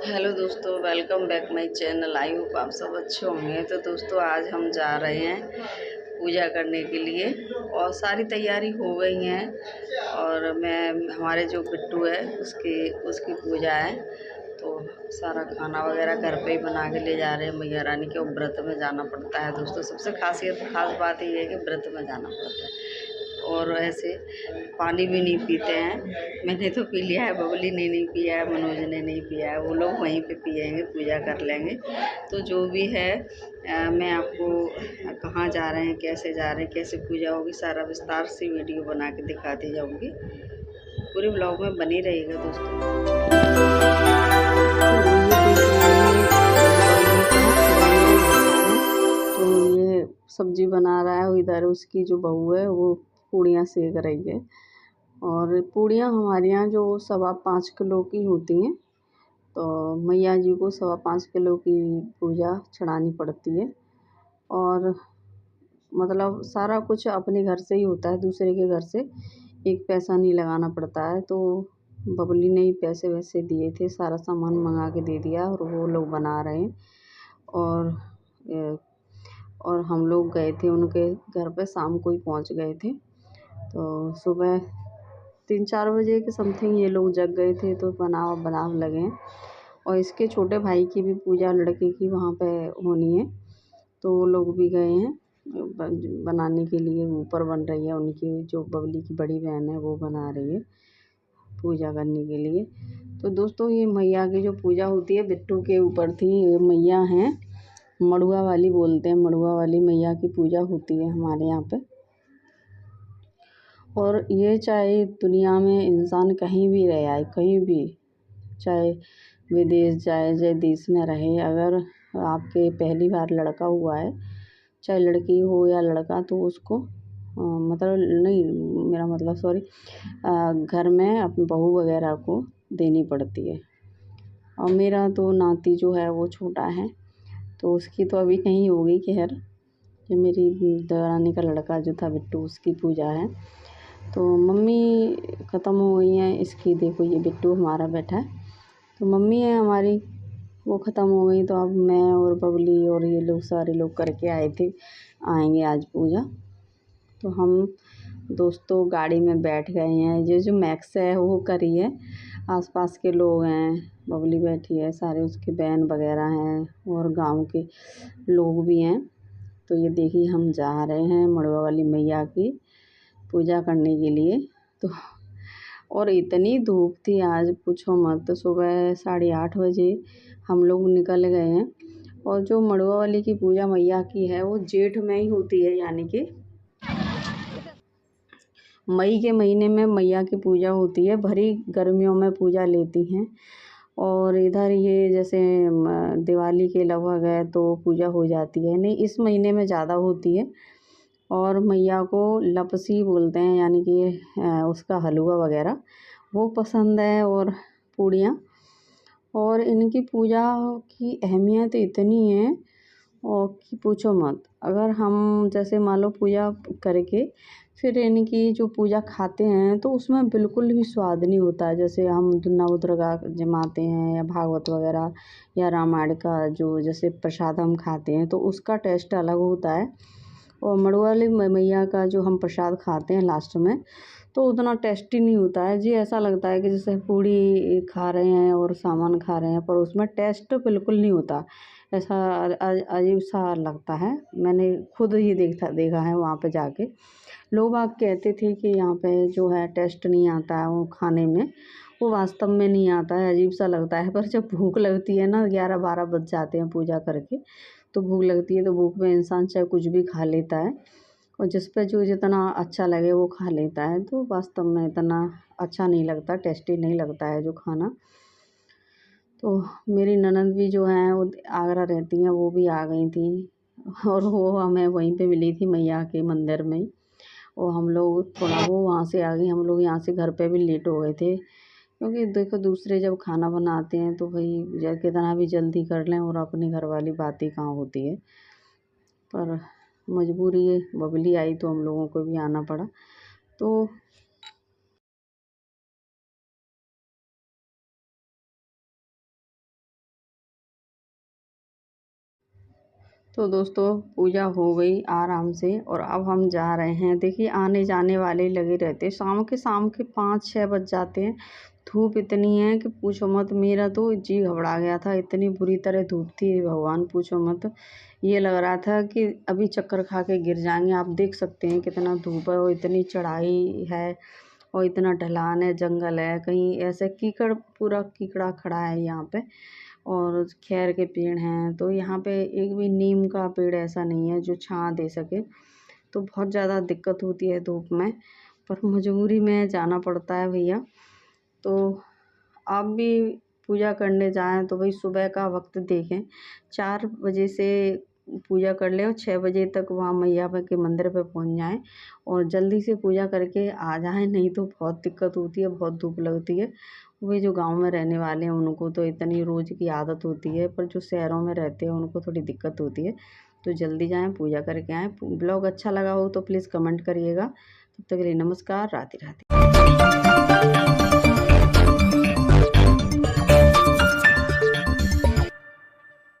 Hello दोस्तों, welcome back my channel. I hope आप सब अच्छे होंगे। तो दोस्तों, आज हम जा रहे हैं पूजा करने के लिए और सारी तैयारी हो गई हैं। और मैं हमारे जो बिट्टू है उसकी पूजा है, तो सारा खाना वगैरह घर पे ही बना के ले जा रहे हैं। मैया रानी के व्रत में जाना पड़ता है दोस्तों। सबसे खास बात ये है कि व्रत में जाना पड़ता है। और ऐसे पानी भी नहीं पीते हैं। मैंने तो पी लिया है, बबली ने नहीं पिया है, मनोज ने नहीं पिया है। वो लोग वहीं पे पिएंगे, पूजा कर लेंगे। तो जो भी है मैं आपको कहाँ जा रहे हैं, कैसे जा रहे हैं, कैसे पूजा होगी, सारा विस्तार से वीडियो बना के दिखाती जाऊँगी। पूरे ब्लॉग में बनी रहिएगा दोस्तों। तो ये देखिए, दीपावली का बंदर बैठा है, तो ये सब्जी बना रहा है। और इधर उसकी जो बहू है वो पूड़ियाँ सेक रही है। और पूड़ियाँ हमारे यहाँ जो 5.25 किलो की होती हैं, तो मैया जी को 5.25 किलो की पूजा चढ़ानी पड़ती है। और मतलब सारा कुछ अपने घर से ही होता है, दूसरे के घर से एक पैसा नहीं लगाना पड़ता है। तो बबली ने ही पैसे वैसे दिए थे, सारा सामान मंगा के दे दिया और वो लोग बना रहे हैं। और और हम लोग गए थे उनके घर पे, शाम को ही पहुंच गए थे। तो सुबह 3-4 बजे के समथिंग ये लोग जग गए थे, तो बनाव लगे हैं। और इसके छोटे भाई की भी पूजा लड़के की वहाँ पे होनी है, तो वो लोग भी गए हैं बनाने के लिए। ऊपर बन रही है, उनकी जो बबली की बड़ी बहन है वो बना रही है पूजा करने के लिए। तो दोस्तों, ये मैया की जो पूजा होती है बिट्टू के ऊपर थी। ये मैया हैं, मड़ुआ वाली बोलते हैं, मड़ुआ वाली मैया की पूजा होती है हमारे यहाँ पे। और ये चाहे दुनिया में इंसान कहीं भी रहे आए, कहीं भी, चाहे विदेश जाए चाहे देश में रहे, अगर आपके पहली बार लड़का हुआ है, चाहे लड़की हो या लड़का, तो उसको मतलब नहीं, मेरा मतलब सॉरी, घर में अपनी बहू वगैरह को देनी पड़ती है। और मेरा तो नाती जो है वो छोटा है, तो उसकी तो अभी नहीं होगी। खैर, ये मेरी देवरानी का लड़का जो था बिट्टू, उसकी पूजा है। तो मम्मी ख़त्म हो गई हैं इसकी। देखो, ये बिट्टू हमारा बैठा है, तो मम्मी है हमारी, वो ख़त्म हो गई। तो अब मैं और बबली और ये लोग सारे लोग करके आए थे, आएंगे आज पूजा। तो हम दोस्तों गाड़ी में बैठ गए हैं। ये जो मैक्स है वो करी है, आसपास के लोग हैं, बबली बैठी है, सारे उसके बहन वगैरह हैं और गांव के लोग भी हैं। तो ये देखिए, हम जा रहे हैं मड़वा वाली मैया की पूजा करने के लिए। तो और इतनी धूप थी आज, पूछो मत। तो सुबह 8:30 बजे हम लोग निकल गए हैं। और जो मड़वा वाली की पूजा मैया की है वो जेठ में ही होती है, यानी कि मई के महीने में मैया की पूजा होती है। भरी गर्मियों में पूजा लेती हैं। और इधर ये जैसे दिवाली के लगभग है तो पूजा हो जाती है, नहीं इस महीने में ज़्यादा होती है। और मैया को लपसी बोलते हैं, यानी कि उसका हलवा वगैरह वो पसंद है, और पूड़ियाँ। और इनकी पूजा की अहमियत इतनी है और कि पूछो मत। अगर हम जैसे मान लो पूजा करके फिर इनकी जो पूजा खाते हैं, तो उसमें बिल्कुल भी स्वाद नहीं होता है। जैसे हम नव दुर्गा जमाते हैं या भागवत वगैरह या रामायण का जो जैसे प्रसाद हम खाते हैं, तो उसका टेस्ट अलग होता है। और मड़ुआ वाली मैया का जो हम प्रसाद खाते हैं लास्ट में, तो उतना टेस्टी नहीं होता है जी। ऐसा लगता है कि जैसे पूड़ी खा रहे हैं और सामान खा रहे हैं, पर उसमें टेस्ट बिल्कुल नहीं होता। ऐसा अजीब सा लगता है। मैंने खुद ही देखा है वहाँ पे जाके। लोग आप कहते थे कि यहाँ पे जो है टेस्ट नहीं आता है वो खाने में, वो वास्तव में नहीं आता है, अजीब सा लगता है। पर जब भूख लगती है ना, 11-12 बज जाते हैं पूजा करके, तो भूख लगती है, तो भूख में इंसान चाहे कुछ भी खा लेता है। और जिस पे जो जितना अच्छा लगे वो खा लेता है। तो वास्तव में इतना अच्छा नहीं लगता, टेस्टी नहीं लगता है जो खाना। तो मेरी ननद भी जो हैं वो आगरा रहती हैं, वो भी आ गई थी। और वो हमें वहीं पे मिली थी मैया के मंदिर में। और हम लोग थोड़ा वो वहाँ से आ गई, हम लोग यहाँ से घर पे भी लेट हो गए थे। क्योंकि देखो, दूसरे जब खाना बनाते हैं तो भाई कितना भी जल्दी कर लें, और अपने घर वाली बात ही कहाँ होती है। पर मजबूरी है, बबली आई तो हम लोगों को भी आना पड़ा। तो तो दोस्तों पूजा हो गई आराम से और अब हम जा रहे हैं। देखिए आने जाने वाले लगे रहते हैं, शाम के 5-6 बज जाते हैं। धूप इतनी है कि पूछो मत, मेरा तो जी घबरा गया था, इतनी बुरी तरह धूप थी भगवान पूछो मत। ये लग रहा था कि अभी चक्कर खा के गिर जाएंगे। आप देख सकते हैं कितना धूप है और इतनी चढ़ाई है और इतना ढलान है, जंगल है, कहीं ऐसे कीचड़ पूरा कीचड़ा खड़ा है यहाँ पे। और खैर के पेड़ हैं, तो यहाँ पे एक भी नीम का पेड़ ऐसा नहीं है जो छाँव दे सके। तो बहुत ज़्यादा दिक्कत होती है धूप में, पर मजबूरी में जाना पड़ता है भैया। तो आप भी पूजा करने जाएं तो भाई सुबह का वक्त देखें, 4 बजे से पूजा कर लें और 6 बजे तक वहाँ मैया के मंदिर पे पहुँच जाएं और जल्दी से पूजा करके आ जाएं, नहीं तो बहुत दिक्कत होती है, बहुत धूप लगती है। वे जो गांव में रहने वाले हैं उनको तो इतनी रोज़ की आदत होती है, पर जो शहरों में रहते हैं उनको थोड़ी दिक्कत होती है। तो जल्दी जाएं, पूजा करके आएँ। ब्लॉग अच्छा लगा हो तो प्लीज़ कमेंट करिएगा। तब तक के लिए नमस्कार, राधे राधे।